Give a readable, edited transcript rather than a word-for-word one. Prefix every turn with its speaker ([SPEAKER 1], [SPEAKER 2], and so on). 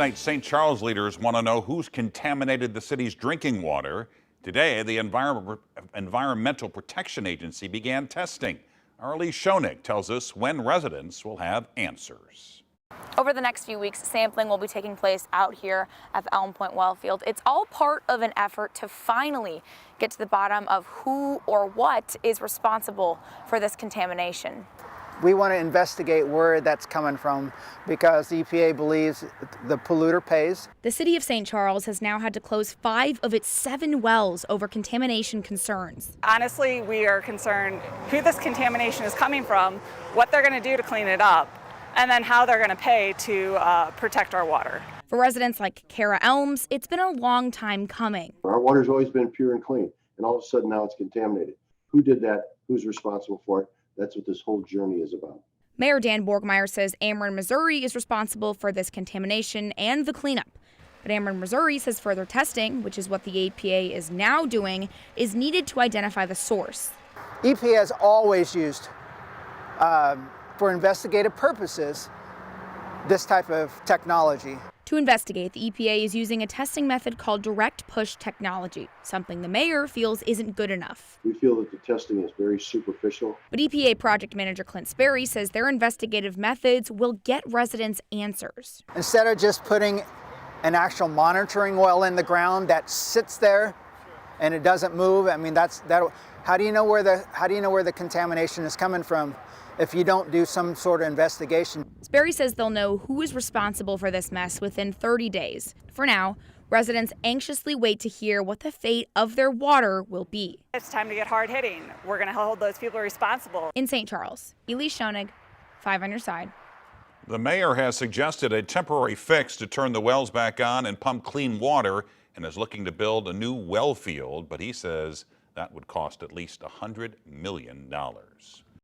[SPEAKER 1] St. Charles leaders want to know who's contaminated the city's drinking water. Today, the Environmental Protection Agency began testing. Our Elise Schoenig tells us when residents will have answers.
[SPEAKER 2] Over the next few weeks, sampling will be taking place out here at the Elm Point well field. It's all part of an effort to finally get to the bottom of who or what is responsible for this contamination.
[SPEAKER 3] We want to investigate where that's coming from because the EPA believes the polluter pays.
[SPEAKER 2] The city of St. Charles has now had to close 5 of its 7 wells over contamination concerns.
[SPEAKER 4] Honestly, we are concerned who this contamination is coming from, what they're going to do to clean it up, and then how they're going to pay to protect our water.
[SPEAKER 2] For residents like Kara Elms, it's been a long time coming.
[SPEAKER 5] Our water's always been pure and clean, and all of a sudden now it's contaminated. Who did that? Who's responsible for it? That's what this whole journey is about.
[SPEAKER 2] Mayor Dan Borgmeyer says Ameren, Missouri is responsible for this contamination and the cleanup. But Ameren, Missouri says further testing, which is what the EPA is now doing, is needed to identify the source.
[SPEAKER 3] EPA has always used, for investigative purposes, this type of technology.
[SPEAKER 2] To investigate, the EPA is using a testing method called direct push technology, something the mayor feels isn't good enough.
[SPEAKER 5] We feel that the testing is very superficial.
[SPEAKER 2] But EPA project manager Clint Sperry says their investigative methods will get residents answers.
[SPEAKER 3] Instead of just putting an actual monitoring well in the ground that sits there and it doesn't move, I mean how do you know where the contamination is coming from if you don't do some sort of investigation?
[SPEAKER 2] Sperry says they'll know who is responsible for this mess within 30 days. For now, residents anxiously wait to hear what the fate of their water will be.
[SPEAKER 4] It's time to get hard hitting. We're going to hold those people responsible.
[SPEAKER 2] In St. Charles, Elise Schoenig, 5 on your side.
[SPEAKER 1] The mayor has suggested a temporary fix to turn the wells back on and pump clean water and is looking to build a new well field, but he says that would cost at least $100 million.